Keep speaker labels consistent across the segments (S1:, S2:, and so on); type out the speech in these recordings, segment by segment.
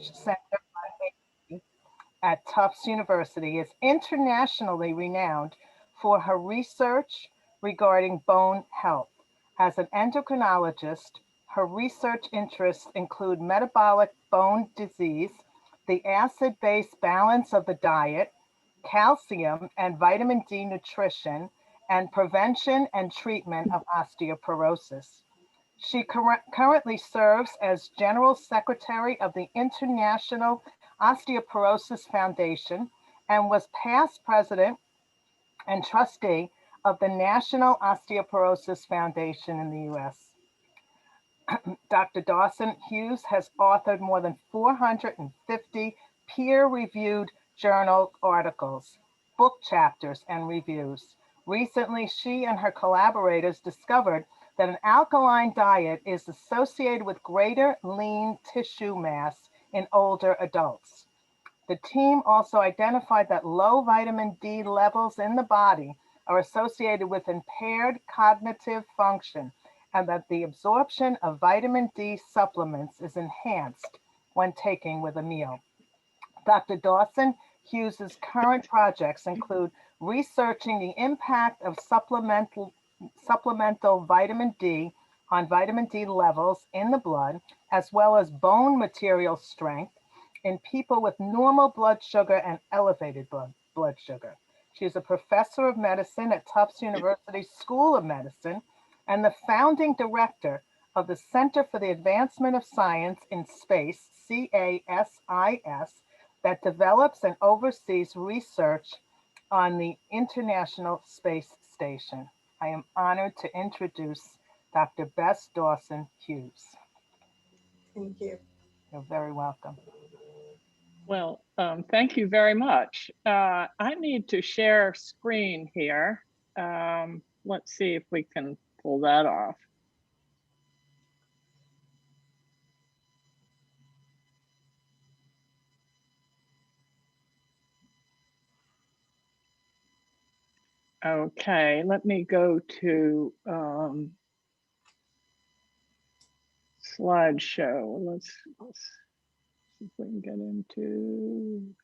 S1: Center at Tufts University, is internationally renowned for her research regarding bone health. As an endocrinologist, her research interests include metabolic bone disease, the acid-base balance of the diet, calcium and vitamin D nutrition, and prevention and treatment of osteoporosis. She currently serves as General Secretary of the International Osteoporosis Foundation and was past president and trustee of the National Osteoporosis Foundation in the US. Dr. Dawson-Hughes has authored more than 450 peer-reviewed journal articles, book chapters, and reviews. Recently, she and her collaborators discovered that an alkaline diet is associated with greater lean tissue mass in older adults. The team also identified that low vitamin D levels in the body are associated with impaired cognitive function and that the absorption of vitamin D supplements is enhanced when taken with a meal. Dr. Dawson-Hughes' current projects include researching the impact of supplemental vitamin D on vitamin D levels in the blood, as well as bone material strength in people with normal blood sugar and elevated blood sugar. She is a professor of medicine at Tufts University School of Medicine and the founding director of the Center for the Advancement of Science in Space, CASIS, that develops and oversees research on the International Space Station. I am honored to introduce Dr. Bess Dawson-Hughes.
S2: Thank you.
S1: You're very welcome.
S3: Well, thank you very much. I need to share screen here. Let's see if we can pull that off. Okay, let me go to slideshow. Let's see if we can get into.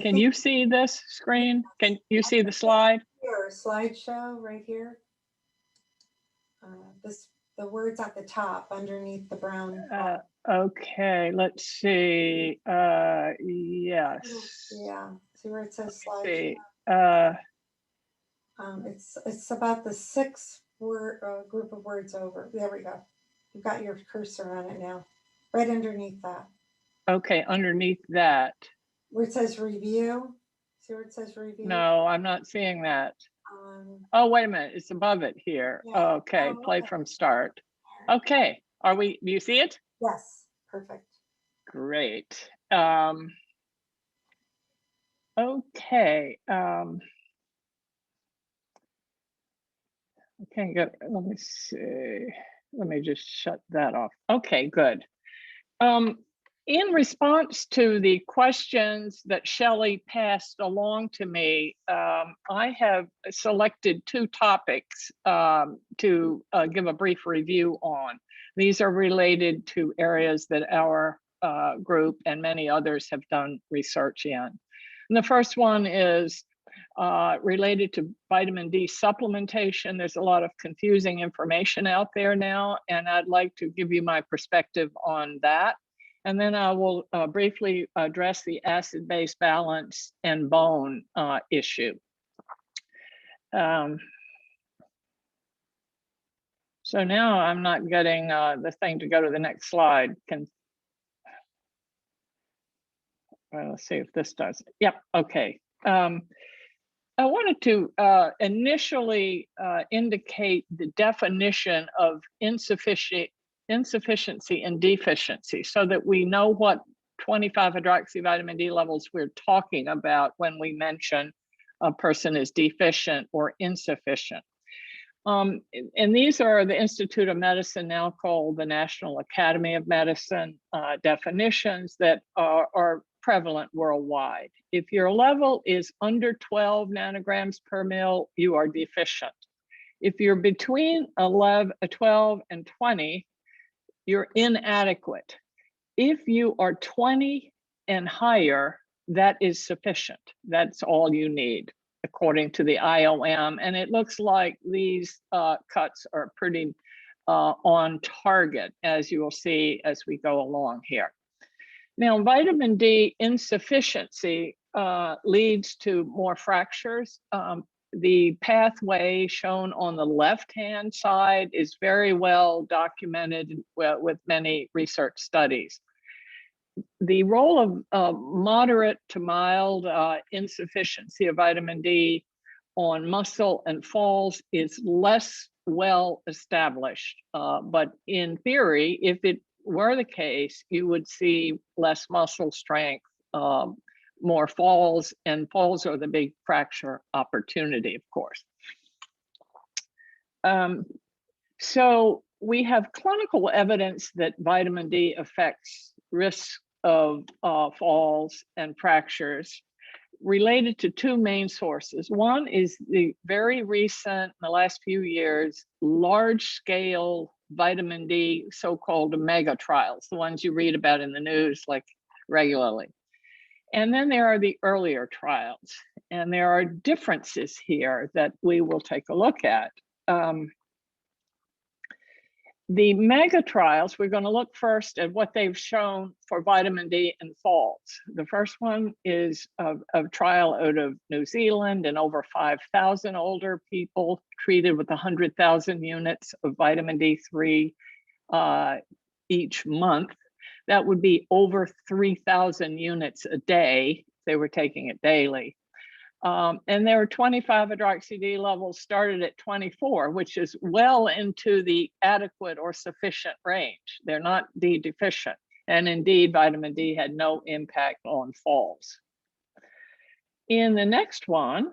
S3: Can you see this screen? Can you see the slide?
S2: Here, slideshow right here. The words at the top underneath the brown.
S3: Okay, let's see. Yes.
S2: Yeah. See where it says slideshow? It's about the sixth word group of words over. There we go. You've got your cursor on it now, right underneath that.
S3: Okay, underneath that.
S2: Where it says review. See where it says review?
S3: No, I'm not seeing that. Oh, wait a minute. It's above it here. Yeah. Okay, play from start. Okay, do you see it?
S2: Yes, perfect.
S3: Great. Okay. Okay, good. Let me see. Let me just shut that off. Okay, good. In response to the questions that Shelley passed along to me, I have selected two topics to give a brief review on. These are related to areas that our group and many others have done research in. And the first one is related to vitamin D supplementation. There's a lot of confusing information out there now, and I'd like to give you my perspective on that. And then I will briefly address the acid-base balance and bone issue. So now I'm not getting the thing to go to the next slide. Let's see if this does. Yep, okay. I wanted to initially indicate the definition of insufficiency and deficiency so that we know what 25-hydroxyvitamin D levels we're talking about when we mention a person is deficient or insufficient. And these are the Institute of Medicine, now called the National Academy of Medicine, definitions that are prevalent worldwide. If your level is under 12 nanograms per mil, you are deficient. If you're between 12 and 20, you're inadequate. If you are 20 and higher, that is sufficient. That's all you need, according to the IOM. And it looks like these cuts are pretty on target, as you will see as we go along here. Now, vitamin D insufficiency leads to more fractures. The pathway shown on the left-hand side is very well documented with many research studies. The role of moderate to mild insufficiency of vitamin D on muscle and falls is less well established. But in theory, if it were the case, you would see less muscle strength, more falls, and falls are the big fracture opportunity, of course. So we have clinical evidence that vitamin D affects risk of falls and fractures related to two main sources. One is the very recent, in the last few years, large-scale vitamin D so-called mega trials, the ones you read about in the news like regularly. And then there are the earlier trials, and there are differences here that we will take a look at. The mega trials, we're going to look first at what they've shown for vitamin D and falls. The first one is a trial out of New Zealand, and over 5,000 older people treated with 100,000 units of vitamin D3 each month. That would be over 3,000 units a day if they were taking it daily. And there were 25-hydroxy-D levels started at 24, which is well into the adequate or sufficient range. They're not D deficient. And indeed, vitamin D had no impact on falls. In the next one,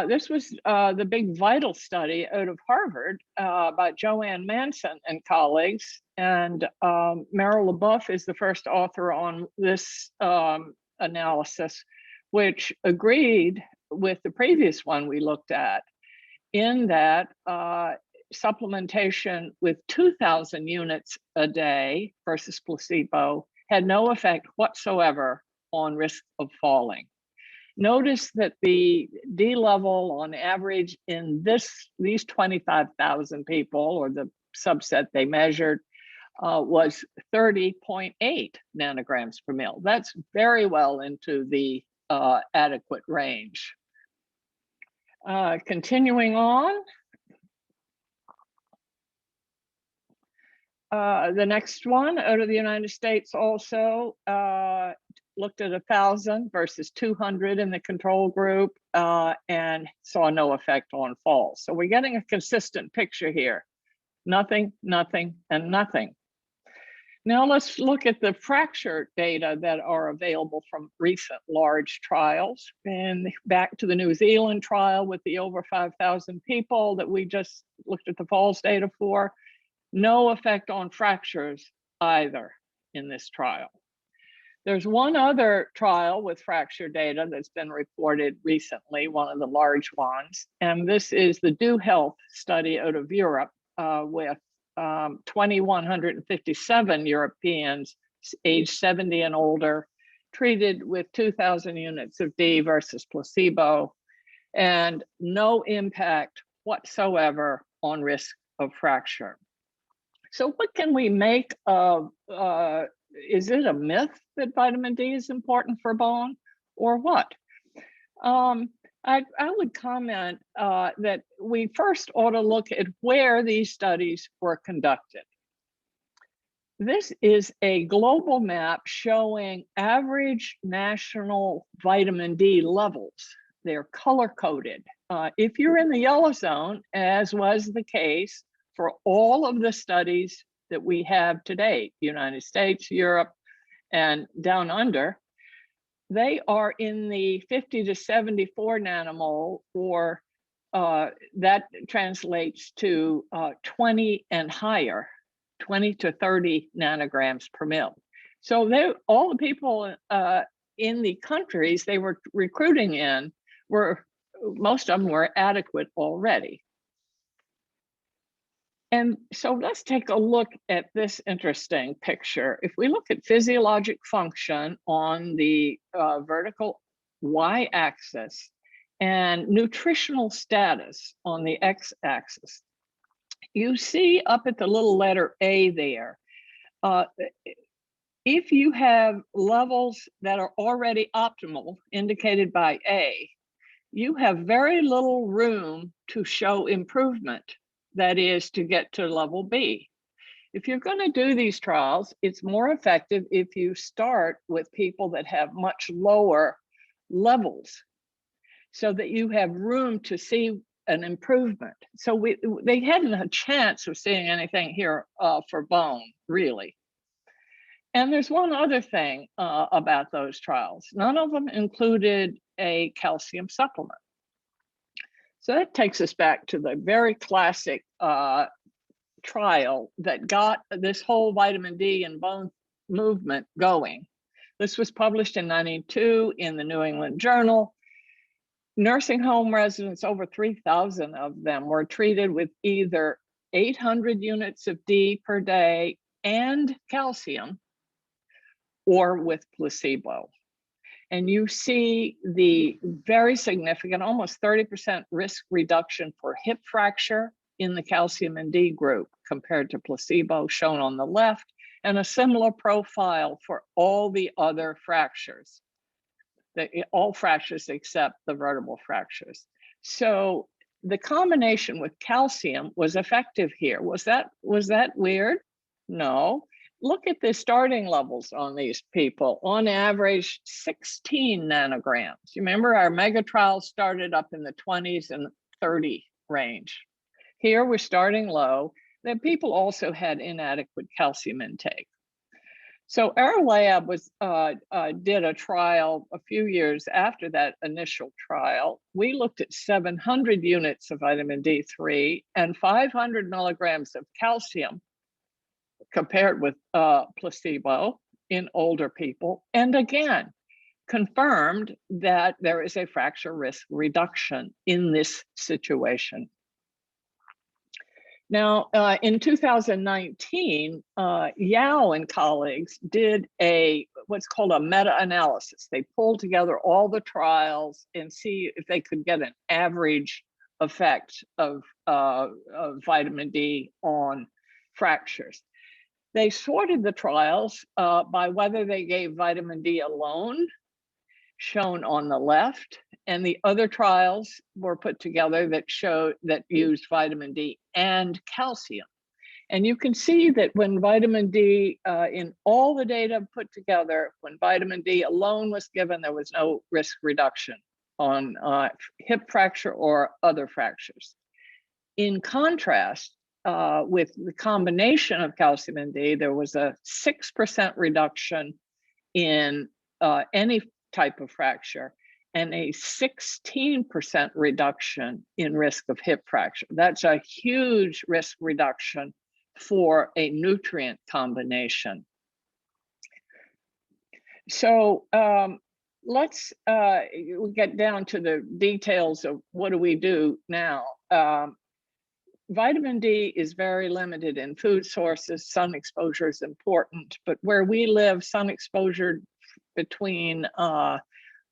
S3: this was the big VITAL study out of Harvard by Joanne Manson and colleagues. And Meryl LaBeouf is the first author on this analysis, which agreed with the previous one we looked at, in that supplementation with 2,000 units a day versus placebo had no effect whatsoever on risk of falling. Notice that the D level on average in these 25,000 people, or the subset they measured, was 30.8 nanograms per mil. That's very well into the adequate range. Continuing on, the next one out of the United States also looked at 1,000 versus 200 in the control group and saw no effect on falls. So we're getting a consistent picture here. Nothing, nothing, and nothing. Now let's look at the fracture data that are available from recent large trials. And back to the New Zealand trial with the over 5,000 people that we just looked at the falls data for. No effect on fractures either in this trial. There's one other trial with fracture data that's been reported recently, one of the large ones, and this is the Do Health study out of Europe with 2,157 Europeans aged 70 and older, treated with 2,000 units of D versus placebo, and no impact whatsoever on risk of fracture. So what can we make of, is it a myth that vitamin D is important for bone, or what? I would comment that we first ought to look at where these studies were conducted. This is a global map showing average national vitamin D levels. They're color-coded. If you're in the yellow zone, as was the case for all of the studies that we have to date, United States, Europe, and down under, they are in the 50 to 74 nanomole or that translates to 20 and higher, 20 to 30 nanograms per mil. So all the people in the countries they were recruiting in most of them were adequate already. And so let's take a look at this interesting picture. If we look at physiologic function on the vertical y-axis and nutritional status on the x-axis, you see up at the little letter A there, if you have levels that are already optimal, indicated by A, you have very little room to show improvement, that is to get to level B. If you're going to do these trials, it's more effective if you start with people that have much lower levels so that you have room to see an improvement. So they hadn't a chance of seeing anything here for bone, really. And there's one other thing about those trials. None of them included a calcium supplement. So that takes us back to the very classic trial that got this whole vitamin D and bone movement going. This was published in 1992 in the New England Journal. Nursing home residents, over 3,000 of them, were treated with either 800 units of D per day and calcium, or with placebo. And you see the very significant, almost 30% risk reduction for hip fracture in the calcium and D group compared to placebo, shown on the left, and a similar profile for all the other fractures, all fractures except the vertebral fractures. So the combination with calcium was effective here. Was that weird? No. Look at the starting levels on these people. On average, 16 nanograms. You remember our mega trials started up in the 20s and 30 range. Here we're starting low. The people also had inadequate calcium intake. So our lab did a trial a few years after that initial trial. We looked at 700 units of vitamin D3 and 500 milligrams of calcium compared with placebo in older people, and again, confirmed that there is a fracture risk reduction in this situation. Now, in 2019, Yao and colleagues did what's called a meta-analysis. They pulled together all the trials and see if they could get an average effect of vitamin D on fractures. They sorted the trials by whether they gave vitamin D alone, shown on the left, and the other trials were put together that used vitamin D and calcium. And you can see that when vitamin D, in all the data put together, when vitamin D alone was given, there was no risk reduction on hip fracture or other fractures. In contrast, with the combination of calcium and D, there was a 6% reduction in any type of fracture and a 16% reduction in risk of hip fracture. That's a huge risk reduction for a nutrient combination. So let's get down to the details of what do we do now. Vitamin D is very limited in food sources. Sun exposure is important, but where we live, sun exposure between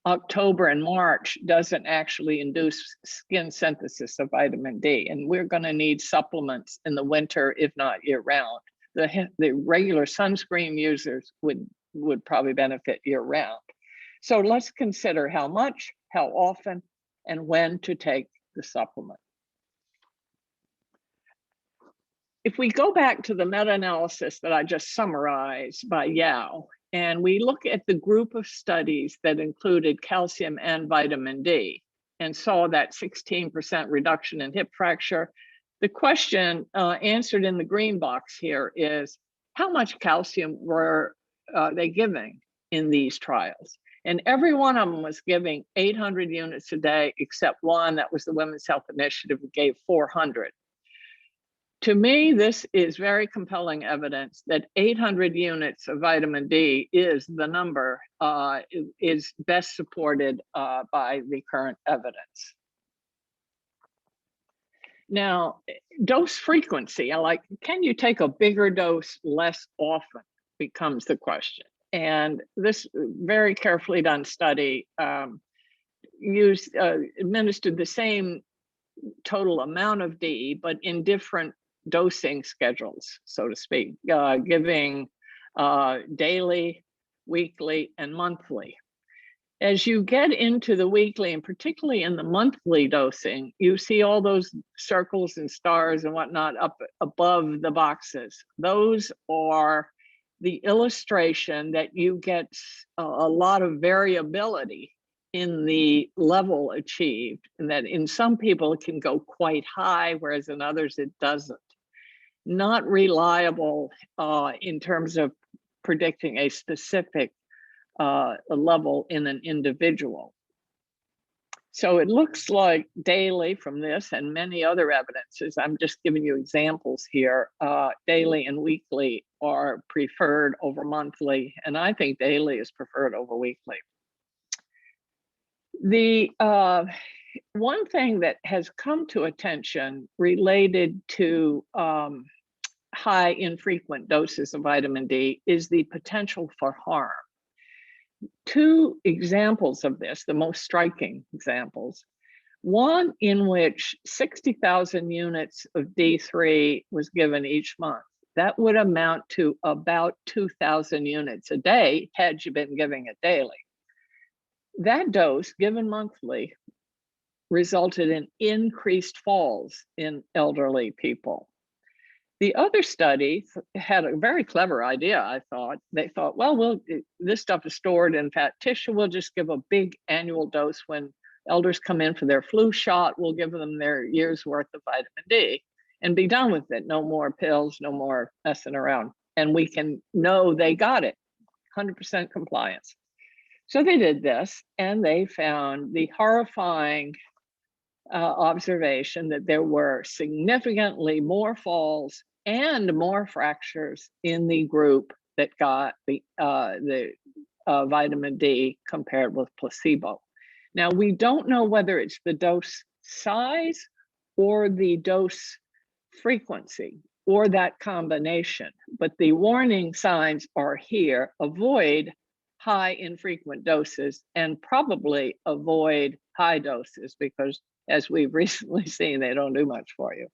S3: October and March doesn't actually induce skin synthesis of vitamin D, and we're going to need supplements in the winter, if not year round. The regular sunscreen users would probably benefit year round. So let's consider how much, how often, and when to take the supplement. If we go back to the meta-analysis that I just summarized by Yao, and we look at the group of studies that included calcium and vitamin D and saw that 16% reduction in hip fracture, the question answered in the green box here is, how much calcium were they giving in these trials? And every one of them was giving 800 units a day, except one, that was the Women's Health Initiative, who gave 400. To me, this is very compelling evidence that 800 units of vitamin D is the number, is best supported by the current evidence. Now, dose frequency, can you take a bigger dose less often, becomes the question. And this very carefully done study administered the same total amount of D, but in different dosing schedules, so to speak, giving daily, weekly, and monthly. As you get into the weekly, and particularly in the monthly dosing, you see all those circles and stars and whatnot up above the boxes. Those are the illustration that you get a lot of variability in the level achieved, and that in some people it can go quite high, whereas in others it doesn't. Not reliable in terms of predicting a specific level in an individual. So it looks like daily from this and many other evidences, I'm just giving you examples here, daily and weekly are preferred over monthly, and I think daily is preferred over weekly. The one thing that has come to attention related to high infrequent doses of vitamin D is the potential for harm. Two examples of this, the most striking examples. One in which 60,000 units of D3 was given each month. That would amount to about 2,000 units a day had you been giving it daily. That dose, given monthly, resulted in increased falls in elderly people. The other study had a very clever idea, I thought. They thought, well, this stuff is stored in fat tissue. We'll just give a big annual dose when elders come in for their flu shot. We'll give them their year's worth of vitamin D and be done with it. No more pills, no more messing around. And we can know they got it, 100% compliance. So they did this, and they found the horrifying observation that there were significantly more falls and more fractures in the group that got the vitamin D compared with placebo. Now, we don't know whether it's the dose size or the dose frequency or that combination, but the warning signs are here. Avoid high infrequent doses and probably avoid high doses, because as we've recently seen, they don't do much for you.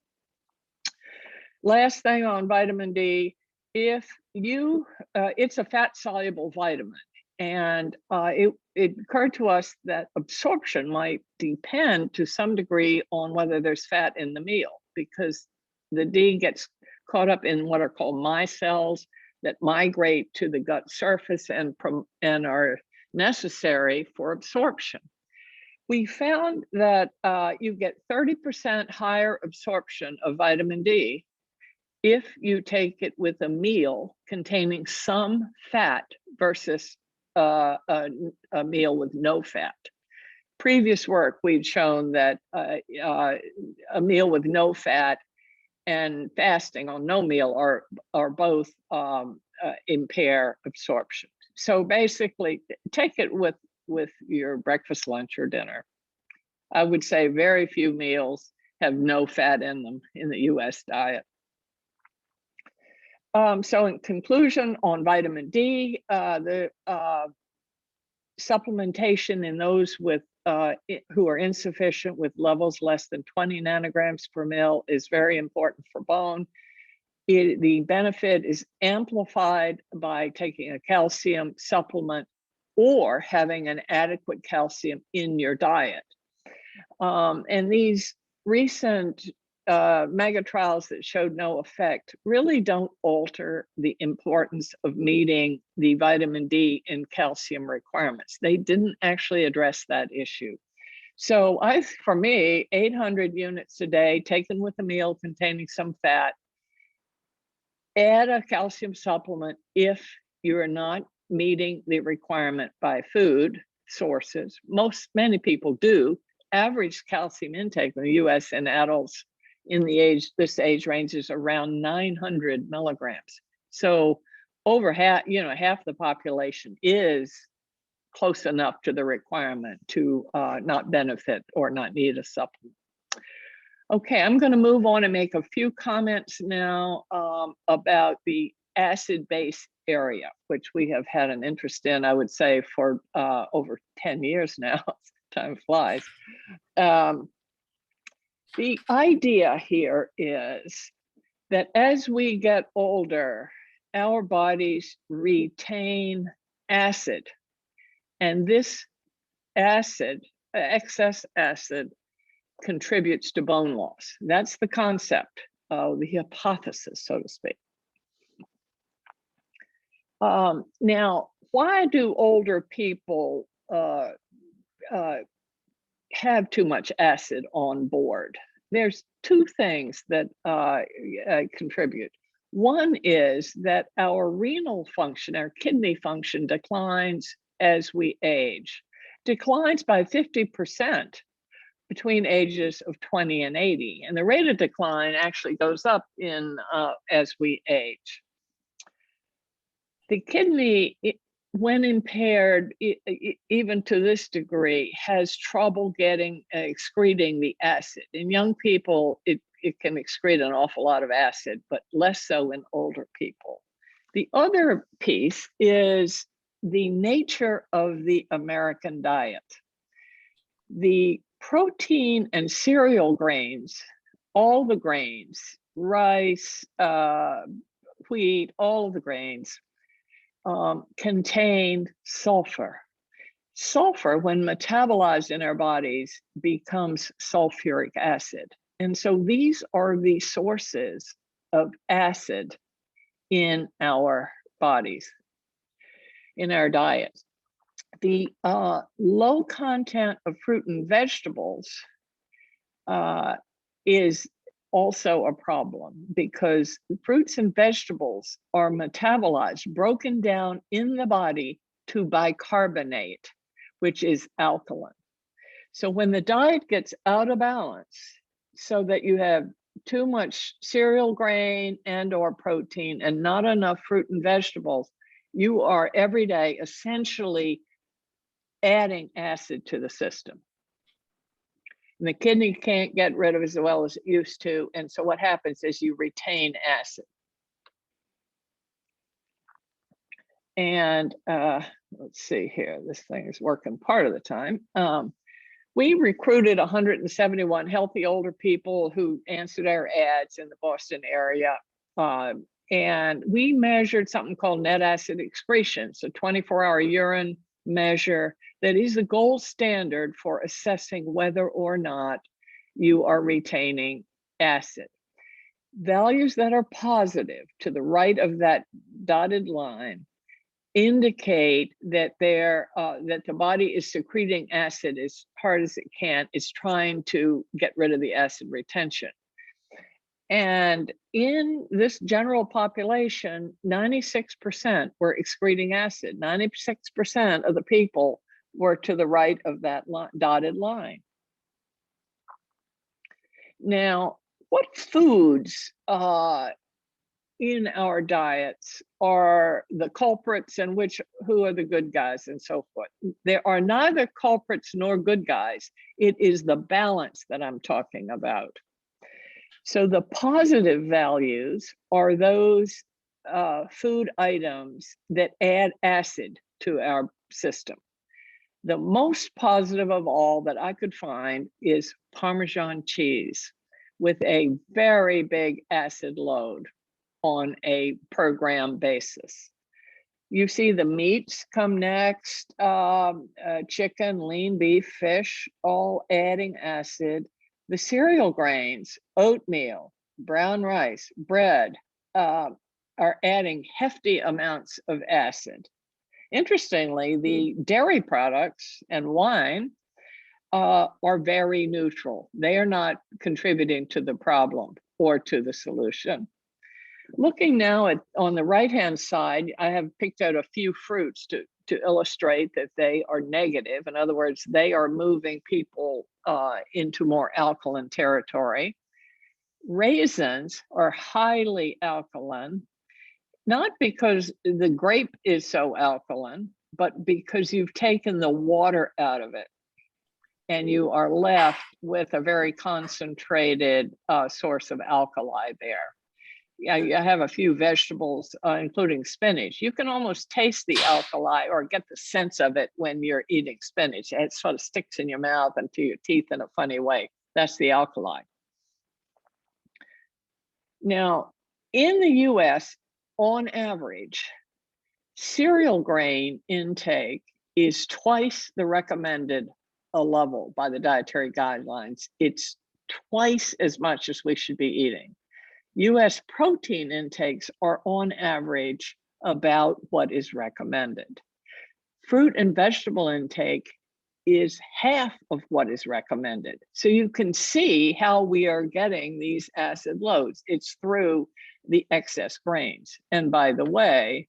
S3: Last thing on vitamin D, if you, it's a fat soluble vitamin, and it occurred to us that absorption might depend to some degree on whether there's fat in the meal, because the D gets caught up in what are called micelles that migrate to the gut surface and are necessary for absorption. We found that you get 30% higher absorption of vitamin D if you take it with a meal containing some fat versus a meal with no fat. Previous work, we'd shown that a meal with no fat and fasting on no meal are both impair absorption. So basically, take it with your breakfast, lunch, or dinner. I would say very few meals have no fat in them in the US diet. So in conclusion on vitamin D, the supplementation in those with who are insufficient with levels less than 20 nanograms per mil is very important for bone. The benefit is amplified by taking a calcium supplement or having an adequate calcium in your diet. And these recent mega trials that showed no effect really don't alter the importance of meeting the vitamin D and calcium requirements. They didn't actually address that issue. So for me, 800 units a day taken with a meal containing some fat, add a calcium supplement if you're not meeting the requirement by food sources. Many people do. Average calcium intake in the US in adults in this age range is around 900 milligrams. So over half the population is close enough to the requirement to not benefit or not need a supplement. Okay, I'm going to move on and make a few comments now about the acid-base area, which we have had an interest in, I would say, for over 10 years now. Time flies. The idea here is that as we get older, our bodies retain acid, and this acid, excess acid, contributes to bone loss. That's the concept, the hypothesis, so to speak. Now, why do older people have too much acid on board? There's two things that contribute. One is that our renal function, our kidney function, declines as we age, declines by 50% between ages of 20 and 80. And the rate of decline actually goes up as we age. The kidney, when impaired, even to this degree, has trouble excreting the acid. In young people, it can excrete an awful lot of acid, but less so in older people. The other piece is the nature of the American diet. The protein and cereal grains, all the grains, rice, wheat, all of the grains, contain sulfur. Sulfur, when metabolized in our bodies, becomes sulfuric acid. And so these are the sources of acid in our bodies, in our diet. The low content of fruit and vegetables is also a problem, because fruits and vegetables are metabolized, broken down in the body to bicarbonate, which is alkaline. So when the diet gets out of balance, so that you have too much cereal grain and or protein and not enough fruit and vegetables, you are every day essentially adding acid to the system. And the kidney can't get rid of it as well as it used to. And so what happens is you retain acid. And let's see here, this thing is working part of the time. We recruited 171 healthy older people who answered our ads in the Boston area. And we measured something called net acid excretion. So 24-hour urine measure that is the gold standard for assessing whether or not you are retaining acid. Values that are positive to the right of that dotted line indicate that that the body is secreting acid as hard as it can. It's trying to get rid of the acid retention. And in this general population, 96% were excreting acid. 96% of the people were to the right of that dotted line. Now, what foods in our diets are the culprits and who are the good guys and so forth? There are neither culprits nor good guys. It is the balance that I'm talking about. So the positive values are those food items that add acid to our system. The most positive of all that I could find is Parmesan cheese, with a very big acid load on a per gram basis. You see the meats come next, chicken, lean beef, fish, all adding acid. The cereal grains, oatmeal, brown rice, bread, are adding hefty amounts of acid. Interestingly, the dairy products and wine are very neutral. They are not contributing to the problem or to the solution. Looking now at on the right-hand side, I have picked out a few fruits to illustrate that they are negative. In other words, they are moving people into more alkaline territory. Raisins are highly alkaline, not because the grape is so alkaline, but because you've taken the water out of it and you are left with a very concentrated source of alkali there. I have a few vegetables, including spinach. You can almost taste the alkali or get the sense of it when you're eating spinach. It sort of sticks in your mouth and to your teeth in a funny way. That's the alkali. Now, in the US, on average, cereal grain intake is twice the recommended level by the Dietary Guidelines. It's twice as much as we should be eating. US protein intakes are on average about what is recommended. Fruit and vegetable intake is half of what is recommended. So you can see how we are getting these acid loads. It's through the excess grains. And by the way,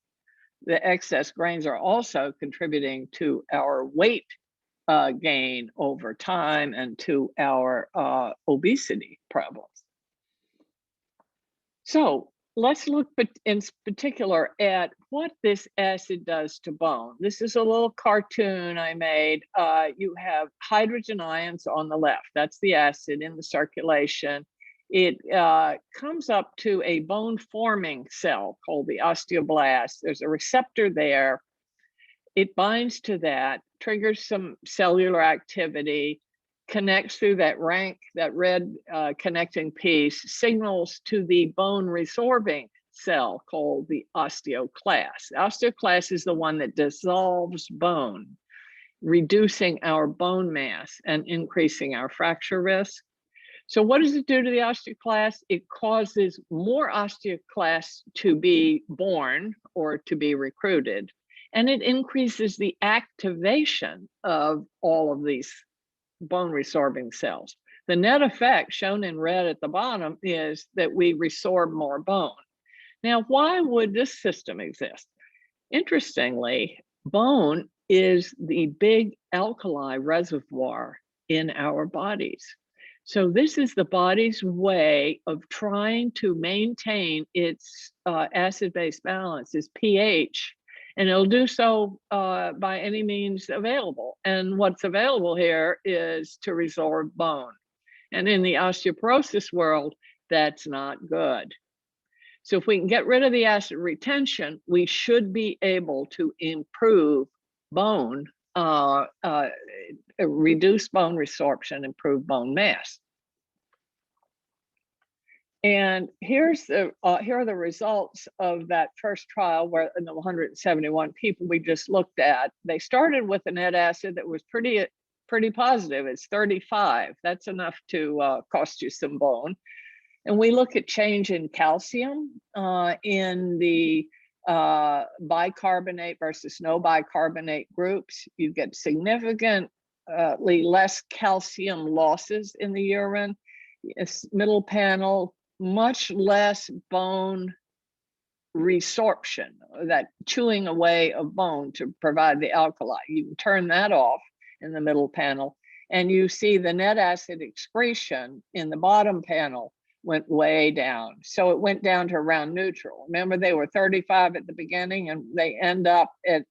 S3: the excess grains are also contributing to our weight gain over time and to our obesity problems. So let's look in particular at what this acid does to bone. This is a little cartoon I made. You have hydrogen ions on the left. That's the acid in the circulation. It comes up to a bone forming cell called the osteoblast. There's a receptor there. It binds to that, triggers some cellular activity, connects through that red connecting piece, signals to the bone resorbing cell called the osteoclast. The osteoclast is the one that dissolves bone, reducing our bone mass and increasing our fracture risk. So what does it do to the osteoclast? It causes more osteoclasts to be born or to be recruited, and it increases the activation of all of these bone resorbing cells. The net effect shown in red at the bottom is that we resorb more bone. Now, why would this system exist? Interestingly, bone is the big alkali reservoir in our bodies. So this is the body's way of trying to maintain its acid-base balance, its pH, and it'll do so by any means available. And what's available here is to resorb bone. And in the osteoporosis world, that's not good. So if we can get rid of the acid retention, we should be able to improve bone, reduce bone resorption, improve bone mass. And here are the results of that first trial where in the 171 people we just looked at. They started with a net acid that was pretty positive. It's 35. That's enough to cost you some bone. And we look at change in calcium in the bicarbonate versus no bicarbonate groups. You get significantly less calcium losses in the urine. Middle panel, much less bone resorption, that chewing away of bone to provide the alkali. You can turn that off in the middle panel, and you see the net acid excretion in the bottom panel went way down. So it went down to around neutral. Remember, they were 35 at the beginning, and they end up at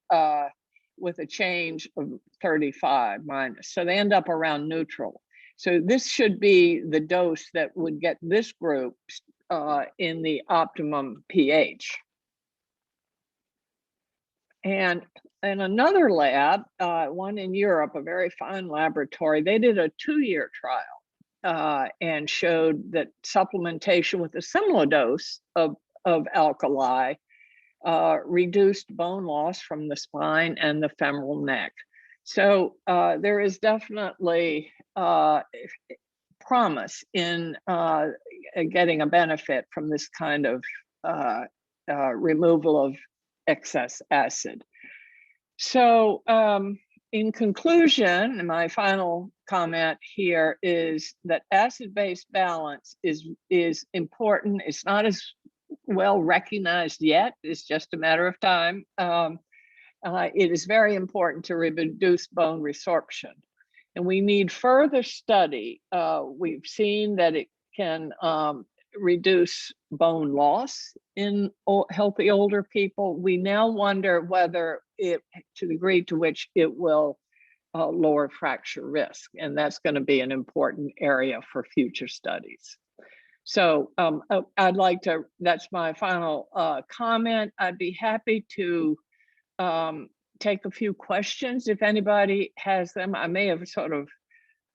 S3: with a change of 35 minus. So they end up around neutral. So this should be the dose that would get this group in the optimum pH. And in another lab, one in Europe, a very fine laboratory, they did a 2-year trial and showed that supplementation with a similar dose of alkali reduced bone loss from the spine and the femoral neck. So there is definitely promise in getting a benefit from this kind of removal of excess acid. So in conclusion, my final comment here is that acid-base balance is important. It's not as well recognized yet. It's just a matter of time. It is very important to reduce bone resorption. And we need further study. We've seen that it can reduce bone loss in healthy older people. We now wonder whether to the degree to which it will lower fracture risk. And that's going to be an important area for future studies. So I'd like to, that's my final comment. I'd be happy to take a few questions if anybody has them. I may have sort of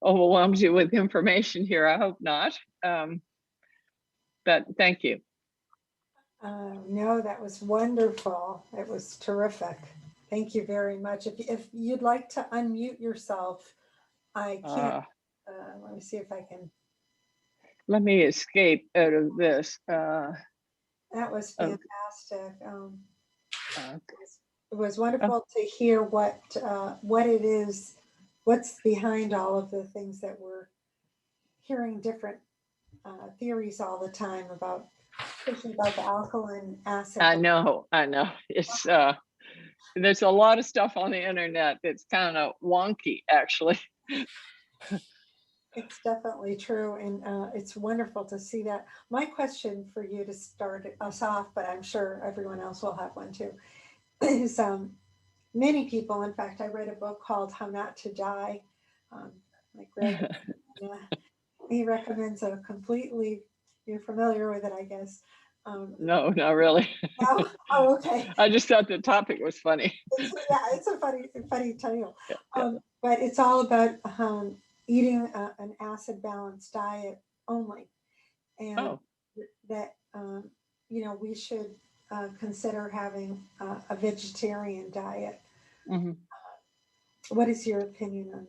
S3: overwhelmed you with information here. I hope not. But thank you.
S2: No, that was wonderful. It was terrific. Thank you very much. If you'd like to unmute yourself, I can't. Let me see if I can.
S3: Let me escape out of this.
S2: That was fantastic. It was wonderful to hear what it is, what's behind all of the things that we're hearing different theories all the time about, especially about the alkaline acid.
S3: I know. It's there's a lot of stuff on the internet that's kind of wonky, actually.
S2: It's definitely true, and it's wonderful to see that. My question for you to start us off, but I'm sure everyone else will have one too, is many people, in fact, I read a book called How Not to Die. Like Greg, he recommends a completely, you're familiar with it, I guess.
S3: No, not really.
S2: No? Oh, okay.
S3: I just thought the topic was funny.
S2: It's a funny title. Yeah. But it's all about eating an acid balanced diet only, and that we should consider having a vegetarian diet. Mm-hmm. What is your opinion on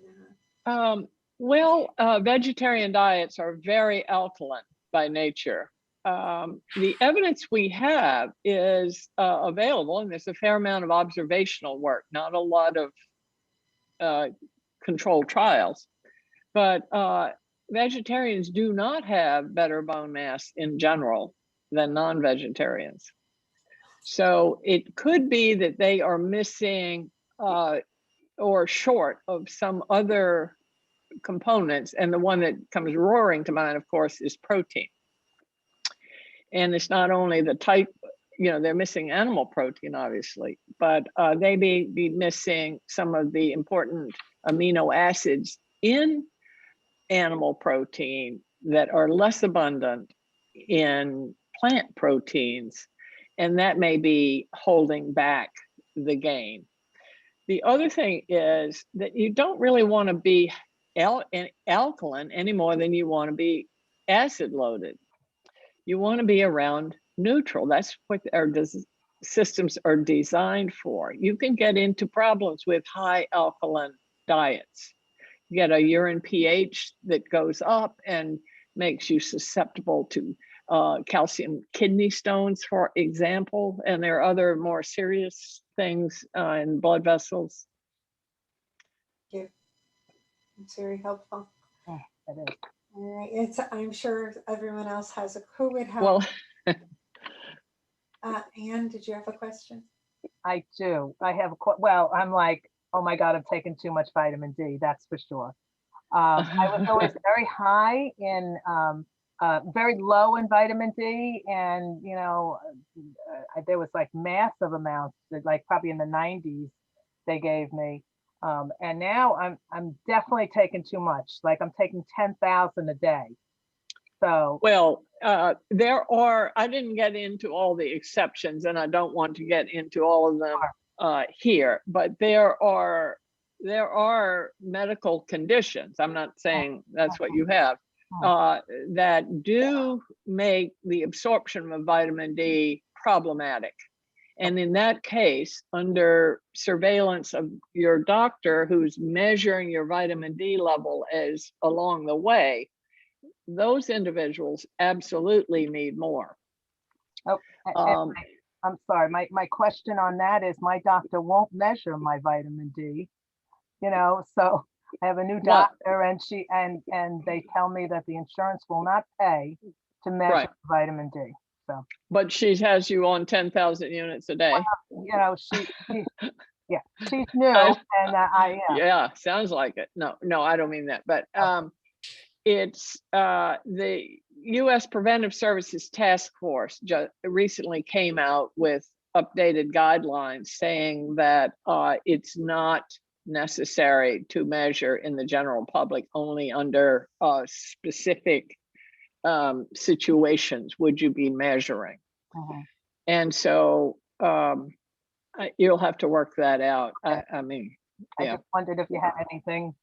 S2: that?
S3: Well, vegetarian diets are very alkaline by nature. The evidence we have is available, and there's a fair amount of observational work, not a lot of controlled trials, but vegetarians do not have better bone mass in general than non-vegetarians. So it could be that they are missing or short of some other components. And the one that comes roaring to mind, of course, is protein. And it's not only the type, they're missing animal protein, obviously, but they may be missing some of the important amino acids in animal protein that are less abundant in plant proteins. And that may be holding back the gain. The other thing is that you don't really want to be alkaline any more than you want to be acid loaded. You want to be around neutral. That's what our systems are designed for. You can get into problems with high alkaline diets. You get a urine pH that goes up and makes you susceptible to calcium kidney stones, for example, and there are other more serious things in blood vessels.
S2: Thank you. It's very helpful.
S1: Oh, that is.
S2: All right. I'm sure everyone else has a who would have.
S3: Well,
S2: Anne, did you have a question?
S1: I do. I have I'm like, oh my God, I'm taking too much vitamin D. That's for sure. I was always very high in, very low in vitamin D, and there was like massive amounts, like probably in the 90s, they gave me. And now I'm definitely taking too much. Like I'm taking 10,000 a day. So
S3: well, there are. I didn't get into all the exceptions, and I don't want to get into all of them here. But there are medical conditions. I'm not saying that's what you have. That do make the absorption of vitamin D problematic. And in that case, under surveillance of your doctor who's measuring your vitamin D level as along the way, those individuals absolutely need more.
S1: I'm sorry, my question on that is my doctor won't measure my vitamin D, so I have a new doctor and they tell me that the insurance will not pay to measure vitamin D. So,
S3: but she has you on 10,000 units a day.
S1: you know, she's new,
S3: I-
S1: and yeah.
S3: Yeah, sounds like it. No, I don't mean that, but it's the U.S. Preventive Services Task Force just recently came out with updated guidelines saying that it's not necessary to measure in the general public, only under specific situations would you be measuring. And so you'll have to work that out. I mean,
S1: I
S3: yeah.
S1: just wondered if you had anything,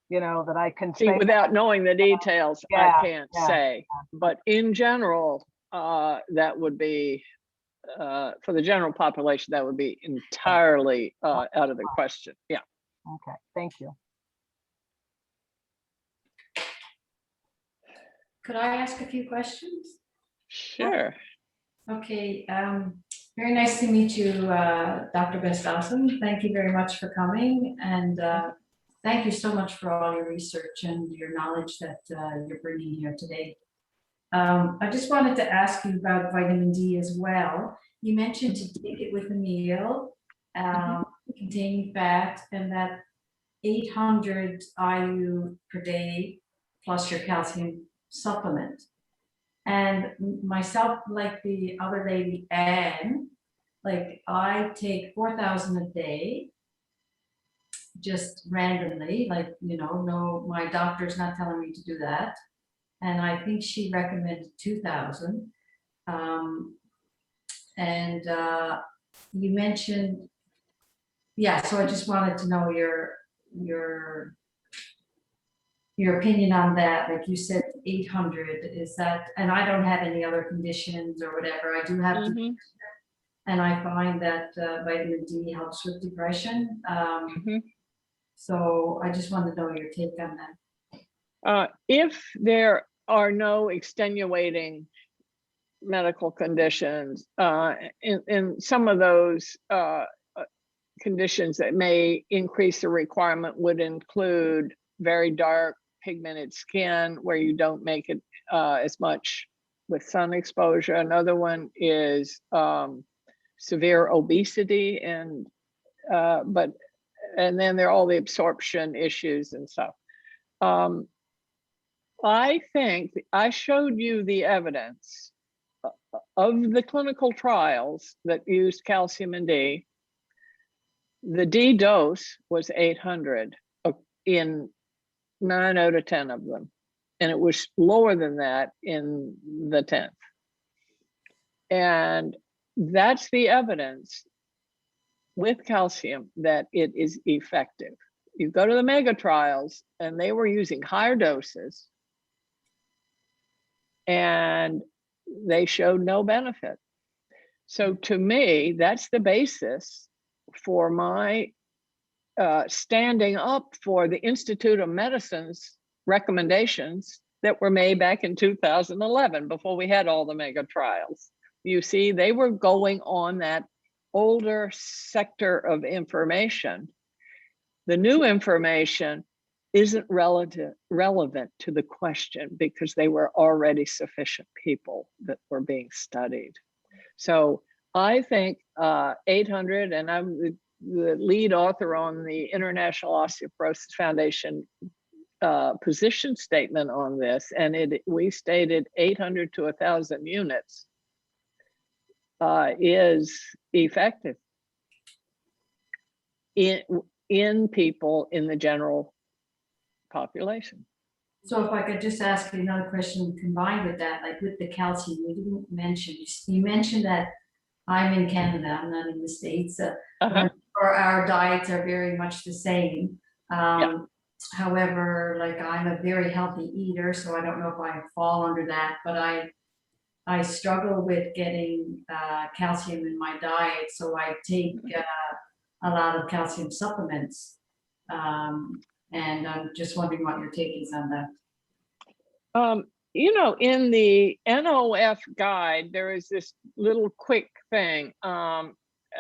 S1: you know, that I can
S3: See,
S1: say.
S3: without knowing the details,
S1: Yeah,
S3: I can't say. But in general, that would be, for the general population, that would be entirely out of the question. Yeah.
S1: Okay, thank you.
S4: Could I ask a few questions?
S3: Sure.
S4: Okay, very nice to meet you, Dr. Bess Dawson. Thank you very much for coming, and thank you so much for all your research and your knowledge that you're bringing here today. I just wanted to ask you about vitamin D as well. You mentioned to take it with a meal, containing fat, and that 800 IU per day plus your calcium supplement. And myself, like the other lady, Anne, like I take 4,000 a day, just randomly, like, you know, no, my doctor's not telling me to do that. And I think she recommended 2,000. And you mentioned, yeah, so I just wanted to know your opinion on that. Like you said, 800, is that, and I don't have any other conditions or whatever. I do have depression, and I find that vitamin D helps with depression. So I just wanted to know your take on that.
S3: If there are no extenuating medical conditions, in some of those conditions that may increase the requirement would include very dark pigmented skin where you don't make it as much with sun exposure. Another one is severe obesity, and then there are all the absorption issues and stuff. I think I showed you the evidence of the clinical trials that used calcium and D. The D dose was 800 in 9 out of 10 of them, and it was lower than that in the 10th. And that's the evidence with calcium that it is effective. You go to the mega trials, and they were using higher doses, and they showed no benefit. So to me, that's the basis for my standing up for the Institute of Medicine's recommendations that were made back in 2011, before we had all the mega trials. You see, they were going on that older sector of information. The new information isn't relevant to the question because they were already sufficient people that were being studied. So I think 800, and I'm the lead author on the International Osteoporosis Foundation position statement on this, and we stated 800 to 1,000 units is effective in people in the general population.
S4: So if I could just ask you another question combined with that, like with the calcium, you didn't mention, you mentioned that I'm in Canada, I'm not in the States, our diets are very much the same. However, like I'm a very healthy eater, so I don't know if I fall under that, but I struggle with getting calcium in my diet, so I take a lot of calcium supplements. And I'm just wondering what your take is on that.
S3: You know, in the NOF guide, there is this little quick thing, a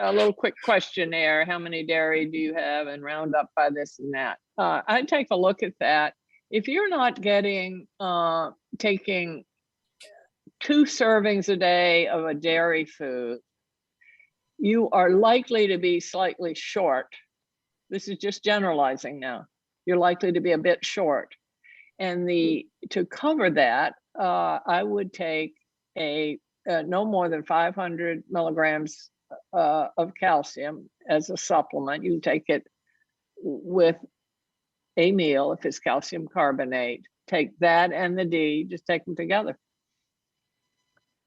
S3: little quick questionnaire. How many dairy do you have, and round up by this and that. I'd take a look at that. If you're not getting, taking 2 servings a day of a dairy food, you are likely to be slightly short. This is just generalizing now. You're likely to be a bit short. And to cover that, I would take no more than 500 milligrams of calcium as a supplement. You take it with a meal if it's calcium carbonate. Take that and the D, just take them together.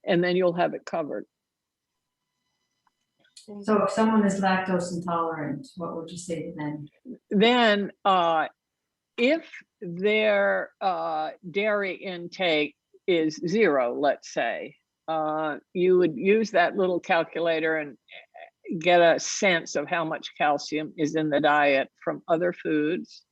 S3: And then you'll have it covered.
S4: So if someone is lactose intolerant, what would you say to them?
S3: Then if their dairy intake is 0, let's say, you would use that little calculator and get a sense of how much calcium is in the diet from other foods.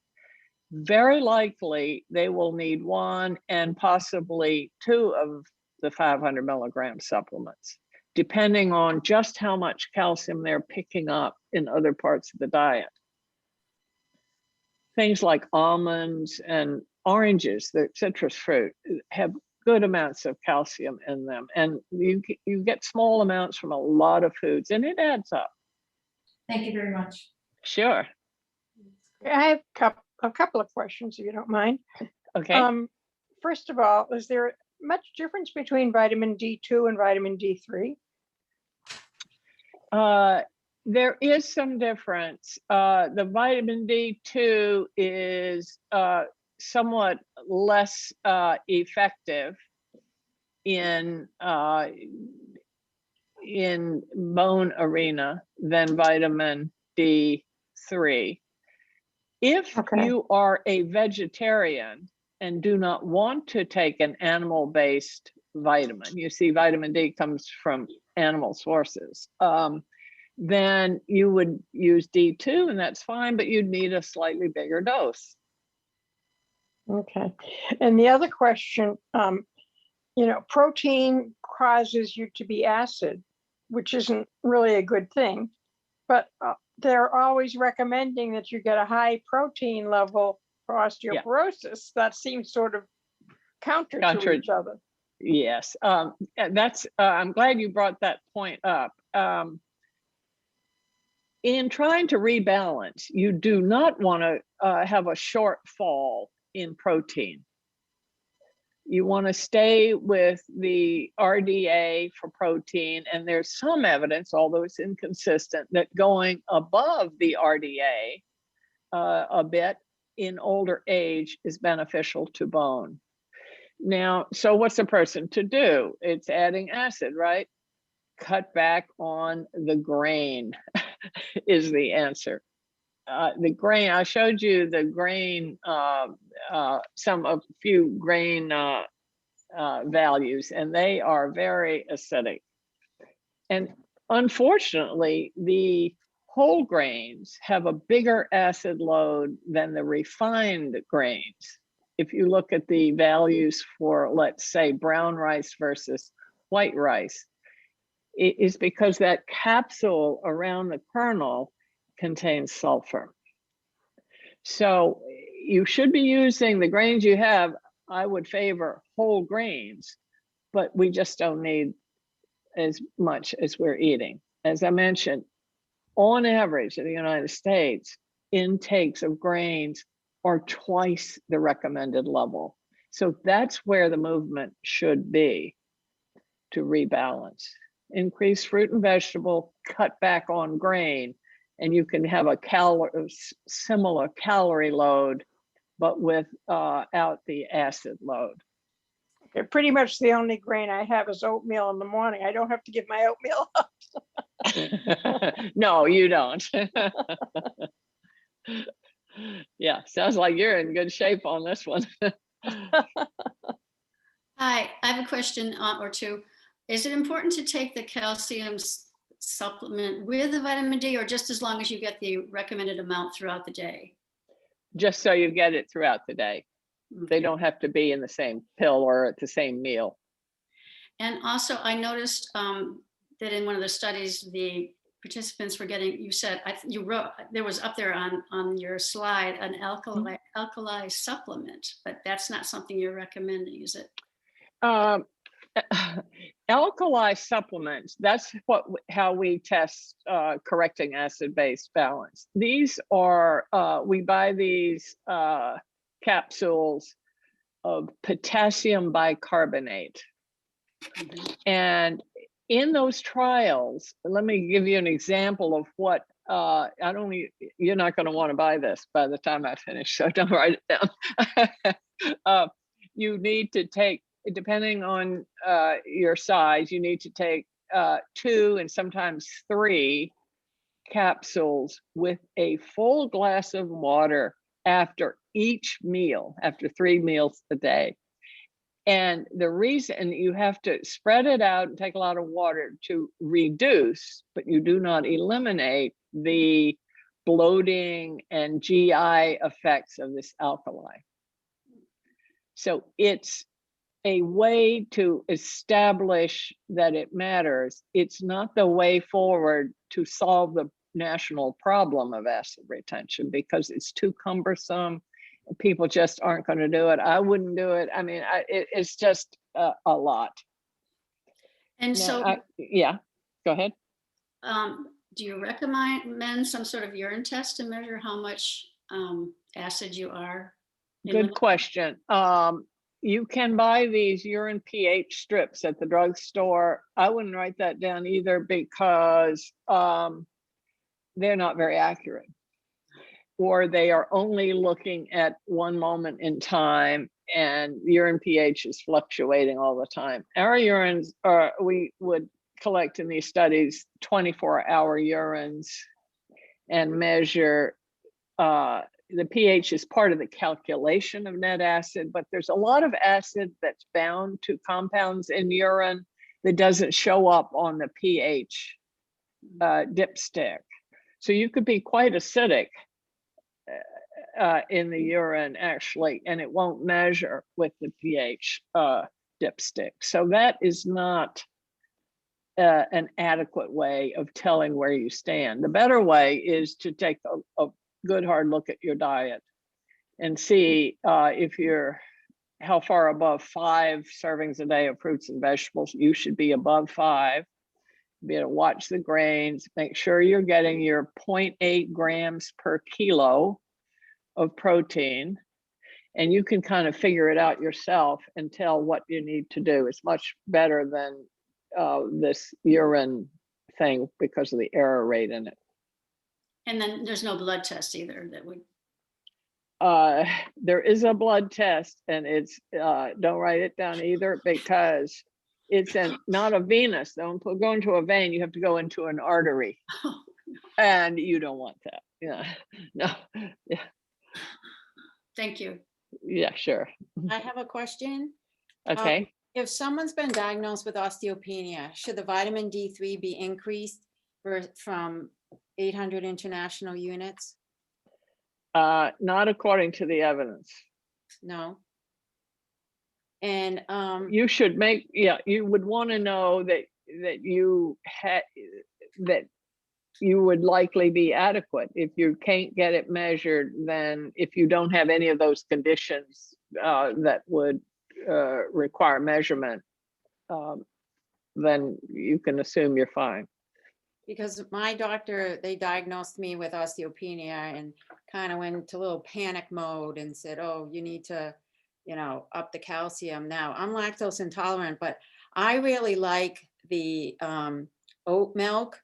S3: Very likely they will need 1 and possibly 2 of the 500 milligram supplements, depending on just how much calcium they're picking up in other parts of the diet. Things like almonds and oranges, the citrus fruit, have good amounts of calcium in them. And you get small amounts from a lot of foods, and it adds up.
S4: Thank you very much.
S3: Sure.
S5: I have a couple of questions, if you don't mind.
S3: Okay.
S5: First of all, is there much difference between vitamin D2 and vitamin D3?
S3: There is some difference. The vitamin D2 is somewhat less effective in bone arena than vitamin D3. If you are a vegetarian and do not want to take an animal-based vitamin, you see vitamin D comes from animal sources, then you would use D2 and that's fine, but you'd need a slightly bigger dose.
S5: Okay. And the other question, protein causes you to be acid, which isn't really a good thing, but they're always recommending that you get a high protein level for osteoporosis. Yeah. That seems sort of counter to each other.
S3: Yes, that's. I'm glad you brought that point up. In trying to rebalance, you do not want to have a shortfall in protein. You want to stay with the RDA for protein, and there's some evidence, although it's inconsistent, that going above the RDA a bit in older age is beneficial to bone. Now, so what's a person to do? It's adding acid, right? Cut back on the grain is the answer. The grain, I showed you the grain, a few grain values, and they are very acidic. And unfortunately, the whole grains have a bigger acid load than the refined grains. If you look at the values for, let's say, brown rice versus white rice, it is because that capsule around the kernel contains sulfur. So you should be using the grains you have. I would favor whole grains, but we just don't need as much as we're eating. As I mentioned, on average in the United States, intakes of grains are twice the recommended level. So that's where the movement should be to rebalance. Increase fruit and vegetable, cut back on grain, and you can have a similar calorie load, but without the acid load.
S5: Okay, pretty much the only grain I have is oatmeal in the morning. I don't have to give my oatmeal up.
S3: No, you don't. Yeah, sounds like you're in good shape on this one.
S6: Hi, I have a question or two. Is it important to take the calcium supplement with the vitamin D, or just as long as you get the recommended amount throughout the day?
S3: Just so you get it throughout the day. They don't have to be in the same pill or at the same meal.
S6: And also, I noticed that in one of the studies, the participants were getting, you said, you wrote, there was up there on your slide, an alkali supplement, but that's not something you're recommending, is it?
S3: Alkali supplements, that's how we test correcting acid-base balance. These are, we buy these capsules of potassium bicarbonate. And in those trials, let me give you an example of what, you're not going to want to buy this by the time I finish, so don't write it down. You need to take, depending on your size, you need to take 2 and sometimes 3 capsules with a full glass of water after each meal, after 3 meals a day. And the reason you have to spread it out and take a lot of water to reduce, but you do not eliminate the bloating and GI effects of this alkali. So it's a way to establish that it matters. It's not the way forward to solve the national problem of acid retention because it's too cumbersome. People just aren't going to do it. I wouldn't do it. I mean, it's just a lot.
S6: And
S3: now,
S6: so,
S3: yeah, go ahead.
S6: Do you recommend some sort of urine test to measure how much acid you are?
S3: Good question. You can buy these urine pH strips at the drugstore. I wouldn't write that down either because they're not very accurate. Or they are only looking at one moment in time and urine pH is fluctuating all the time. Our urines are, we would collect in these studies 24-hour urines and measure, the pH is part of the calculation of net acid, but there's a lot of acid that's bound to compounds in urine that doesn't show up on the pH dipstick. So you could be quite acidic in the urine actually, and it won't measure with the pH dipstick. So that is not an adequate way of telling where you stand. The better way is to take a good hard look at your diet and see if you're how far above 5 servings a day of fruits and vegetables. You should be above 5. Be able to watch the grains, make sure you're getting your 0.8 grams per kilo of protein, and you can kind of figure it out yourself and tell what you need to do. It's much better than this urine thing because of the error rate in it.
S6: And then there's no blood test either that would.
S3: There is a blood test, and it's don't write it down either because it's not a venous. Don't go into a vein. You have to go into an artery, and you don't want that. Yeah, no, yeah.
S6: Thank you.
S3: Yeah, sure.
S7: I have a question.
S3: Okay.
S7: If someone's been diagnosed with osteopenia, should the vitamin D3 be increased from 800 international units?
S3: Not according to the evidence.
S7: No. And
S3: you should make, yeah, you would want to know that you had that you would likely be adequate. If you can't get it measured, then if you don't have any of those conditions that would require measurement, then you can assume you're fine.
S7: Because my doctor, they diagnosed me with osteopenia and kind of went into a little panic mode and said, oh, you need to, you know, up the calcium. Now I'm lactose intolerant, but I really like the oat milk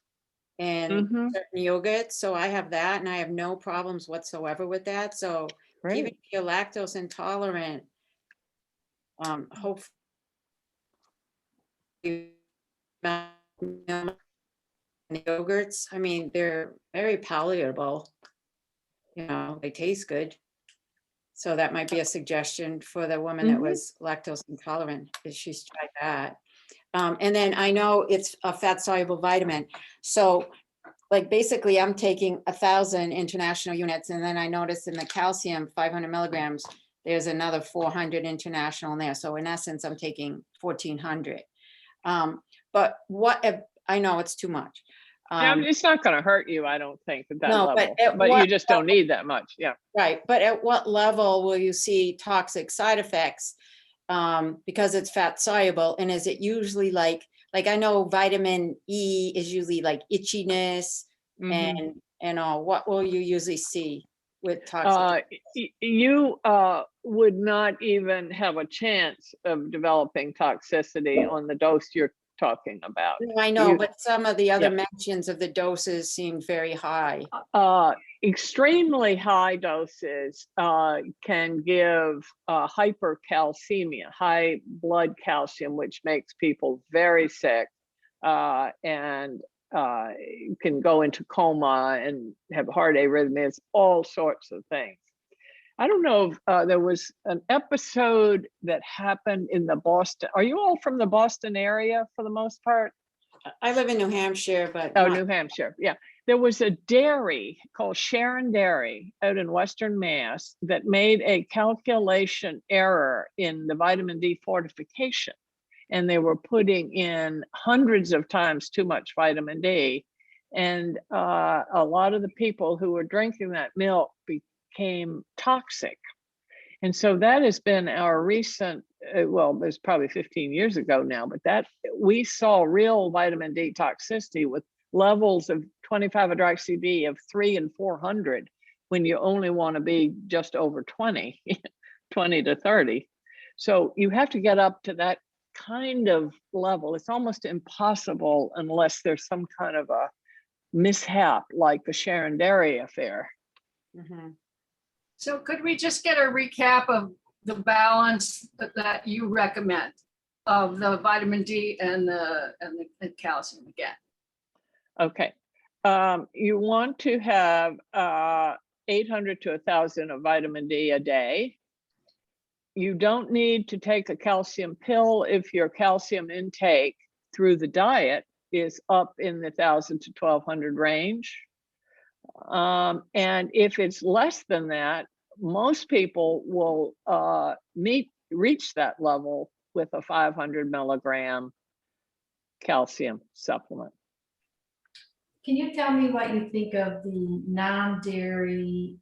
S7: and certain yogurt. So I have that and I have no problems whatsoever with that. So even if you're lactose intolerant, hopefully the yogurts, I mean, they're very palatable, you know, they taste good. So that might be a suggestion for the woman that was lactose intolerant, is she's tried that. And then I know it's a fat soluble vitamin. So like basically I'm taking 1,000 international units, and then I noticed in the calcium 500 milligrams, there's another 400 international in there. So in essence, I'm taking 1,400. But what if, I know it's too much.
S3: It's not going to hurt you, I don't think, at that
S7: No,
S3: level.
S7: but
S3: you just don't need that much. Yeah.
S7: Right. But at what level will you see toxic side effects? because it's fat soluble? And is it usually like I know vitamin E is usually like itchiness and all. What will you usually see with toxic?
S3: You would not even have a chance of developing toxicity on the dose you're talking about.
S7: I know, but some of the other mentions of the doses seemed very high.
S3: Extremely high doses can give hypercalcemia, high blood calcium, which makes people very sick and can go into coma and have heart arrhythmias, all sorts of things. I don't know if there was an episode that happened in the Boston. Are you all from the Boston area for the most part?
S7: I live in New Hampshire, but
S3: New Hampshire. Yeah. There was a dairy called Sharon Dairy out in Western Mass that made a calculation error in the vitamin D fortification. And they were putting in hundreds of times too much vitamin D. And a lot of the people who were drinking that milk became toxic. And so that has been our recent, well, it's probably 15 years ago now, but that we saw real vitamin D toxicity with levels of 25-hydroxy-D of 300 and 400 when you only want to be just over 20, 20 to 30. So you have to get up to that kind of level. It's almost impossible unless there's some kind of a mishap like the Sharon Dairy affair.
S8: So could we just get a recap of the balance that you recommend of the vitamin D and the calcium again?
S3: Okay. You want to have 800 to 1,000 of vitamin D a day. You don't need to take a calcium pill if your calcium intake through the diet is up in the 1,000 to 1,200 range. And if it's less than that, most people will reach that level with a 500 milligram calcium supplement.
S4: Can you tell me what you think of the non-dairy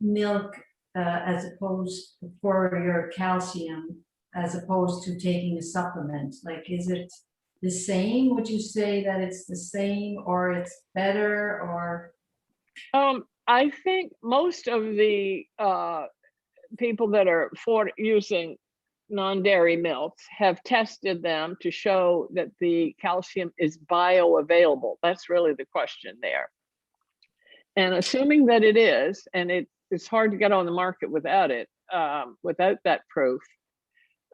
S4: milk as opposed for your calcium, as opposed to taking a supplement? Like, is it the same? Would you say that it's the same, or it's better, or?
S3: I think most of the people that are for using non-dairy milks have tested them to show that the calcium is bioavailable. That's really the question there. And assuming that it is, and it's hard to get on the market without it, without that proof,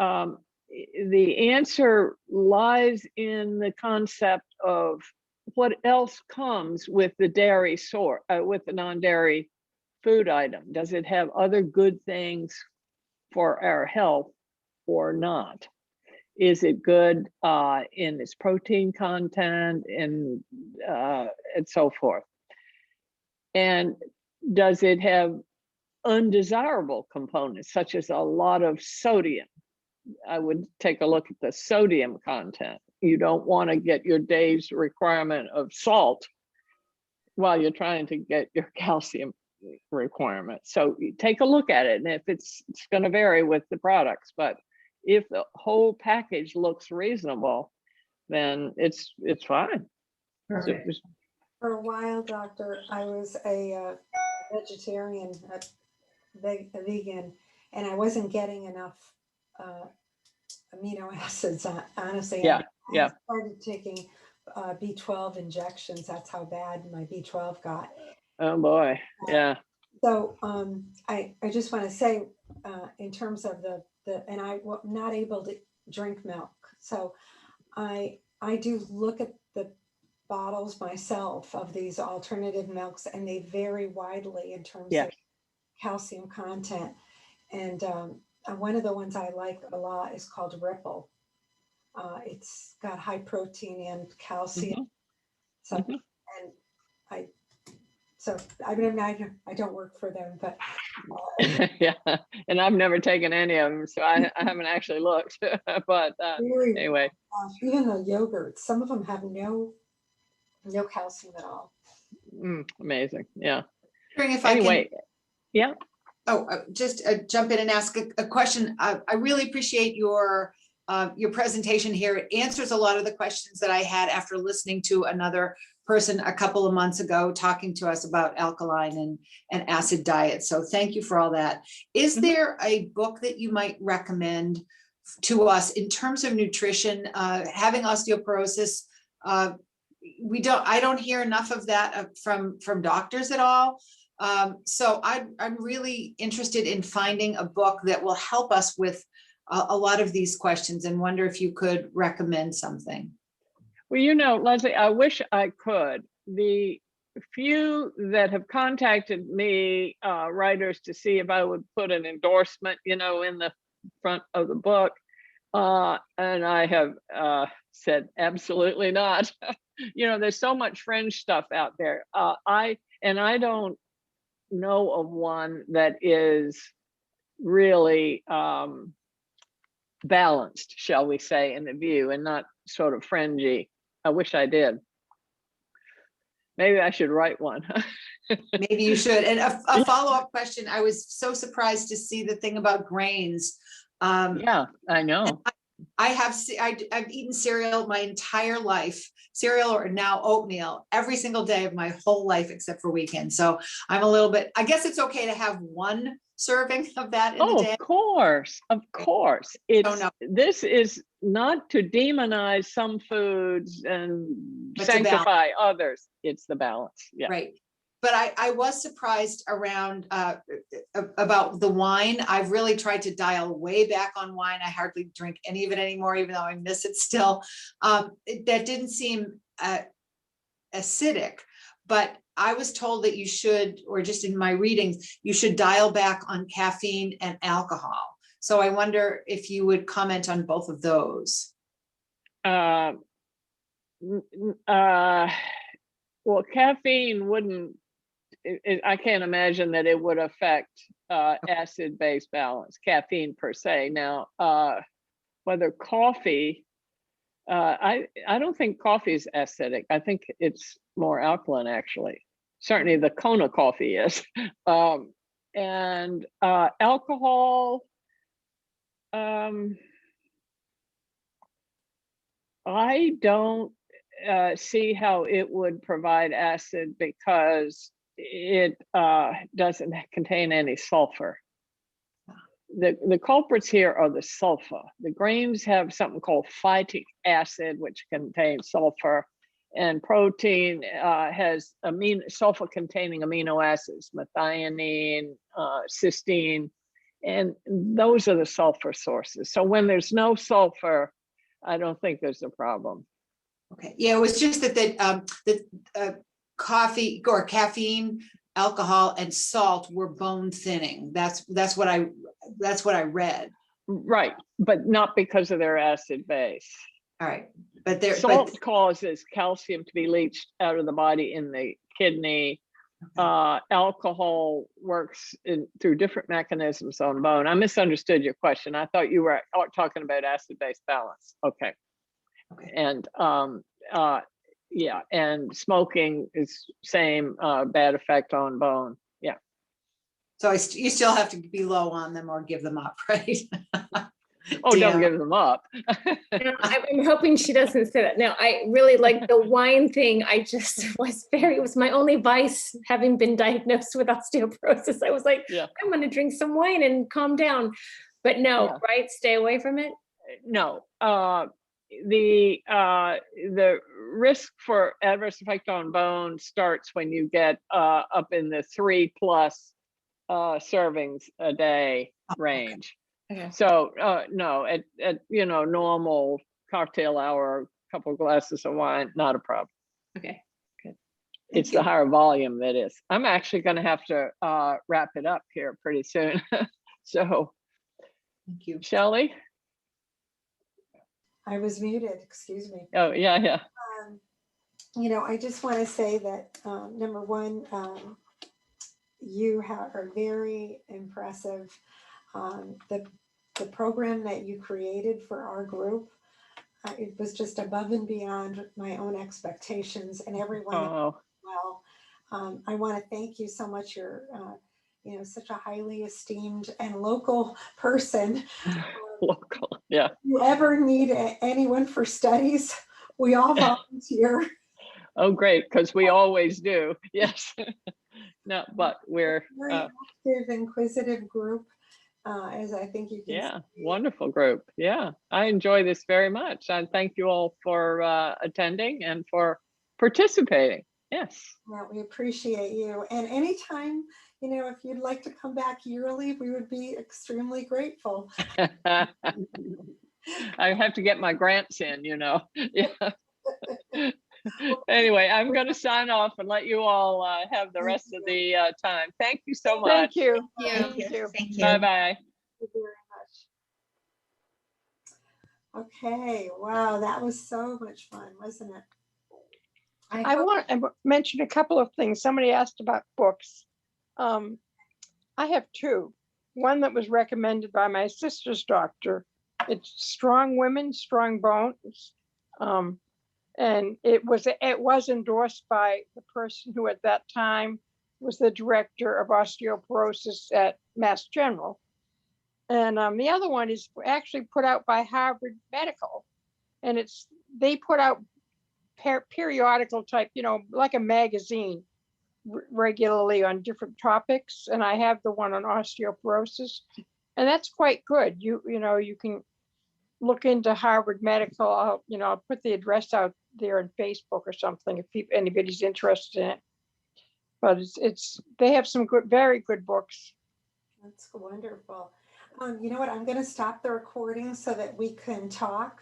S3: the answer lies in the concept of what else comes with the dairy with the non-dairy food item. Does it have other good things for our health or not? Is it good in its protein content and so forth? And does it have undesirable components such as a lot of sodium? I would take a look at the sodium content. You don't want to get your day's requirement of salt while you're trying to get your calcium requirement. So you take a look at it, and if it's going to vary with the products, but if the whole package looks reasonable, then it's fine.
S4: Perfect.
S2: For a while, doctor, I was a vegetarian, a vegan, and I wasn't getting enough amino acids, honestly.
S3: Yeah.
S2: I started taking B12 injections. That's how bad my B12 got.
S3: Oh boy, yeah.
S2: So I just want to say, in terms of and I was not able to drink milk. So I do look at the bottles myself of these alternative milks, and they vary widely in terms of calcium content. And one of the ones I like a lot is called Ripple. It's got high protein and calcium. So, and I mean, I don't work for them, but
S3: yeah, and I've never taken any of them, so I haven't actually looked. But anyway,
S2: even the yogurts, some of them have no calcium at all.
S3: Amazing, yeah.
S8: If
S3: anyway, yeah.
S9: just jump in and ask a question. I really appreciate your presentation here. It answers a lot of the questions that I had after listening to another person a couple of months ago talking to us about alkaline and acid diet. So thank you for all that. Is there a book that you might recommend to us in terms of nutrition? Having osteoporosis, I don't hear enough of that from doctors at all. So I'm really interested in finding a book that will help us with a lot of these questions, and wonder if you could recommend something.
S3: Well, you know, Leslie, I wish I could. The few that have contacted me, writers, to see if I would put an endorsement, you know, in the front of the book, and I have said absolutely not. You know, there's so much fringe stuff out there. I don't know of one that is really balanced, shall we say, in the view, and not sort of fringy. I wish I did. Maybe I should write one.
S9: Maybe you should. And a follow-up question. I was so surprised to see the thing about grains.
S3: Yeah, I know.
S9: I've eaten cereal my entire life, cereal or now oatmeal, every single day of my whole life except for weekends. So I'm a little bit, I guess it's okay to have one serving of that in the day.
S3: Of course. This is not to demonize some foods and
S9: But
S3: sanctify others. It's the balance. Yeah.
S9: Right. But I was surprised around about the wine. I've really tried to dial way back on wine. I hardly drink any of it anymore, even though I miss it still. That didn't seem acidic, but I was told that you should, or just in my readings, you should dial back on caffeine and alcohol. So I wonder if you would comment on both of those.
S3: Well, caffeine wouldn't, I can't imagine that it would affect acid-base balance, caffeine per se. Now, whether coffee, I don't think coffee is acidic. I think it's more alkaline, actually. Certainly the Kona coffee is. And alcohol, I don't see how it would provide acid because it doesn't contain any sulfur. The culprits here are the sulfur. The grains have something called phytic acid, which contains sulfur, and protein has sulfur-containing amino acids, methionine, cysteine, and those are the sulfur sources. So when there's no sulfur, I don't think there's a problem.
S9: Okay. Yeah, it was just that coffee or caffeine, alcohol, and salt were bone thinning. That's what I read.
S3: Right, but not because of their acid base.
S9: All right, but
S3: salt causes calcium to be leached out of the body in the kidney. Okay. Alcohol works through different mechanisms on bone. I misunderstood your question. I thought you were talking about acid-base balance. Okay. And yeah, and smoking is same bad effect on bone. Yeah.
S9: So you still have to be low on them or give them up, right?
S3: Oh, don't give them up.
S10: I'm hoping she doesn't say that. No, I really like the wine thing. I just it was my only vice, having been diagnosed with osteoporosis. I was like, yeah, I'm going to drink some wine and calm down. But no, yeah. Right? Stay away from it?
S3: No. The risk for adverse effect on bone starts when you get up in the 3+ servings a day range. Okay. So no, at normal cocktail hour, a couple of glasses of wine, not a problem.
S10: Okay, good.
S3: It's the higher volume that is. I'm actually going to have to wrap it up here pretty soon. So,
S9: thank you,
S3: Shelley.
S2: I was muted. Excuse me.
S3: Oh yeah.
S2: I just want to say that number one, you are very impressive. The program that you created for our group, it was just above and beyond my own expectations, and everyone well. I want to thank you so much. you know, such a highly esteemed and local person.
S3: Local, yeah.
S2: If you ever need anyone for studies, we all volunteer.
S3: Oh, great, because we always do. Yes. No, but we're
S2: very active, inquisitive group, as I think you can
S3: yeah,
S2: see.
S3: wonderful group. Yeah, I enjoy this very much. And thank you all for attending and for participating. Yes.
S2: Yeah, we appreciate you. And anytime, you know, if you'd like to come back yearly, we would be extremely grateful.
S3: I have to get my grants in, you know. Yeah. Anyway, I'm going to sign off and let you all have the rest of the time. Thank you so much.
S5: Thank you.
S6: Thank
S5: Thank you.
S9: Thank you.
S3: Bye-bye.
S2: Thank you very much. Okay, wow, that was so much fun, wasn't it?
S5: I want to mention a couple of things. Somebody asked about books. I have two. One that was recommended by my sister's doctor. It's Strong Women, Strong Bones. And it was endorsed by the person who at that time was the director of osteoporosis at Mass General. And the other one is actually put out by Harvard Medical. And they put out periodical type, you know, like a magazine regularly on different topics. And I have the one on osteoporosis, and that's quite good. You know, you can look into Harvard Medical. I'll put the address out there on Facebook or something if anybody's interested in it. But they have some good, very good books.
S2: That's wonderful. You know what? I'm going to stop the recording so that we can talk.